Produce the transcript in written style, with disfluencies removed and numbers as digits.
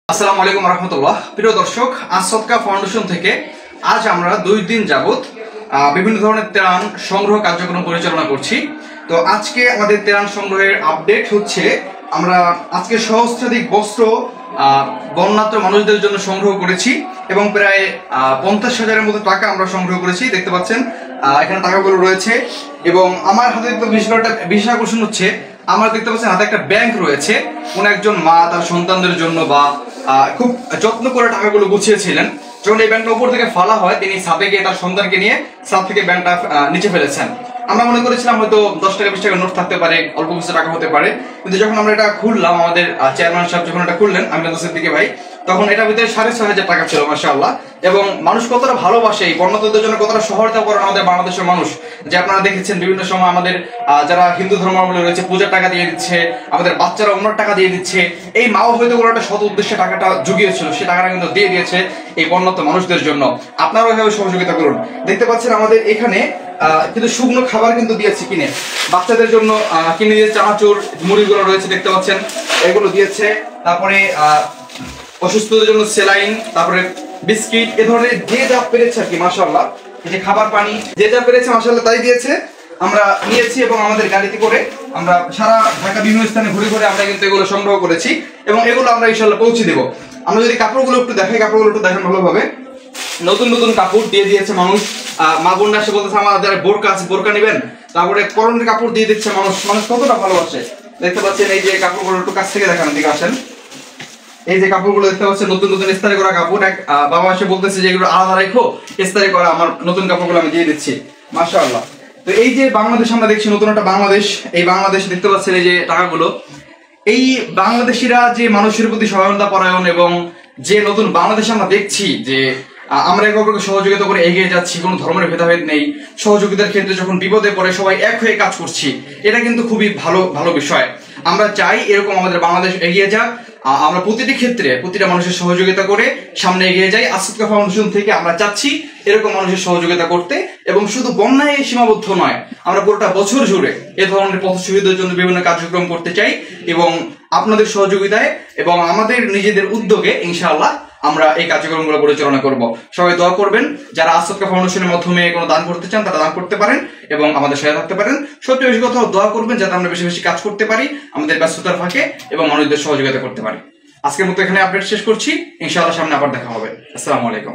আসসালামু আলাইকুম রহমতুল্লাহ। প্রিয় দর্শক, আসদকা ফাউন্ডেশন থেকে আজ আমরা 2 দিন যাবত বিভিন্ন ধরনের ত্রাণ সংগ্রহ কার্যক্রম পরিচালনা করছি। তো আজকে আমাদের ত্রাণ সংগ্রহের আপডেট হচ্ছে, আমরা আজকে সহস্রাধিক বস্ত্র বন্যাত্র মানুষদের জন্য সংগ্রহ করেছি এবং প্রায় 50,000-এর মতো টাকা আমরা সংগ্রহ করেছি। দেখতে পাচ্ছেন এখানে টাকাগুলো রয়েছে এবং আমার হাতে বিশেষ আকর্ষণ হচ্ছে, আমার দেখতে পাচ্ছেন হাতে একটা ব্যাংক রয়েছে। কোন একজন মা তার সন্তানদের জন্য বা খুব যত্ন করে টাকাগুলো গুছিয়েছিলেন। যখন এই ব্যাংকটা উপর থেকে ফালা হয়, তিনি ছাদে গিয়ে তার সন্তানকে নিয়ে ছাদ থেকে ব্যাংকটা নিচে ফেলেছেন। আমরা মনে করেছিলাম হয়তো 10 টাকা 20 টাকা নোট থাকতে পারে, অল্প কিছু টাকা হতে পারে, কিন্তু যখন আমরা এটা খুললাম, আমাদের চেয়ারম্যান সাহেব যখন এটা খুললেন, আমি সিদ্দিকী ভাই, তখন এটার ভিতরে 6,500 টাকা ছিল। মাশাআল্লাহ। এবং মানুষ কতটা ভালোবাসে এই বন্যার্তদের জন্য, কতটা সহায়তা করেন আমাদের বাংলাদেশের মানুষ, যে আপনারা দেখেছেন বিভিন্ন সময় আমাদের যারা হিন্দু ধর্মাবলম্বী রয়েছে পূজার টাকা দিয়ে দিচ্ছে, আমাদের বাচ্চারা ওমরার টাকা দিয়ে দিচ্ছে। এই মাও হয়তো কোনো একটা সৎ উদ্দেশ্যে টাকাটা জুগিয়েছিল, সেই টাকাটা কিন্তু দিয়ে দিয়েছে এই বন্যার্ত মানুষদের জন্য। আপনারাও এভাবে সহযোগিতা করুন। দেখতে পাচ্ছেন আমাদের এখানে কিন্তু শুকনো খাবার কিন্তু দিয়েছে কিনে, বাচ্চাদের জন্য কিনে দিয়েছে চানাচুর, মুড়িগুলো রয়েছে দেখতে পাচ্ছেন, এগুলো দিয়েছে। তারপরে অসুস্থদের জন্য সেলাইন, তারপরে বিস্কিট, এ ধরনের যে যা পেরেছে আর কি। মাশাআল্লাহ, এই যে খাবার পানি যে যা পেরেছে মাশাআল্লাহ তাই দিয়েছে। আমরা নিয়েছি এবং আমাদের গাড়িতে করে আমরা সারা ঢাকা বিভিন্ন স্থানে ঘুরে ঘুরে আমরা কিন্তু এগুলো সংগ্রহ করেছি এবং এগুলো আমরা ইনশাআল্লাহ পৌঁছে দেব। আমরা যদি কাপড়গুলো একটু দেখাই, কাপড়গুলো একটু দেখেন ভালোভাবে। নতুন নতুন কাপড় দিয়ে দিয়েছে মানুষ। মা বোনরা এসে বলতেছে আমাদের বোরকা আছে, বোরকা নেবেন। তারপরে পরনের কাপড় দিয়ে দিচ্ছে মানুষ। মানুষ কতটা ভালোবাসে দেখতে পাচ্ছেন। এই যে কাপড়গুলো একটু কাছ থেকে দেখান, দিকে আসেন। এই যে কাপড়গুলো দেখতে পাচ্ছেন নতুন নতুন ইস্তারি করা কাপড়। এক বাবা এসে বলতেছে যে এগুলো আলাদা রাখো, ইস্তারি করা আমার নতুন কাপড়গুলো আমি দিয়ে দিচ্ছি। মাশাআল্লাহ। তো এই যে বাংলাদেশ আমরা দেখছি, নতুন একটা বাংলাদেশ, এই বাংলাদেশ দেখতে পাচ্ছেন এই যে টাকাগুলো, এই বাংলাদেশিরা যে মানুষের প্রতি সহায়তা পরায়ণ এবং যে নতুন বাংলাদেশ আমরা দেখছি, যে আমরা একে অপরকে সহযোগিতা করে এগিয়ে যাচ্ছি, কোনো ধর্মের ভেদাভেদ নেই, সহযোগিতার ক্ষেত্রে যখন বিপদে পড়ে সবাই এক হয়ে কাজ করছি, এটা কিন্তু খুবই ভালো ভালো বিষয়। আমরা চাই এরকম আমাদের বাংলাদেশ এগিয়ে যাক। আমরা প্রতিটি ক্ষেত্রে প্রতিটা মানুষের সহযোগিতা করে সামনে এগিয়ে যাই। আসদকা ফাউন্ডেশন থেকে আমরা চাচ্ছি এরকম মানুষের সহযোগিতা করতে, এবং শুধু বন্যায় সীমাবদ্ধ নয়, আমরা পুরোটা বছর জুড়ে এ ধরনের পথশহীদদের জন্য বিভিন্ন কার্যক্রম করতে চাই এবং আপনাদের সহযোগিতায় এবং আমাদের নিজেদের উদ্যোগে ইনশাআল্লাহ আমরা এই কার্যক্রমগুলো পরিচালনা করব। সবাই দোয়া করবেন। যারা আসদকা ফাউন্ডেশনের মাধ্যমে কোনো দান করতে চান তারা দান করতে পারেন এবং আমাদের সহায়তা থাকতে পারেন। সবচেয়ে বেশি কথা দোয়া করবেন যাতে আমরা বেশি বেশি কাজ করতে পারি আমাদের ব্যস্ততার ফাঁকে এবং মানুষদের সহযোগিতা করতে পারি। আজকের মতো এখানে আপডেট শেষ করছি। ইনশাআল্লাহ সামনে আবার দেখা হবে। আসসালামু আলাইকুম।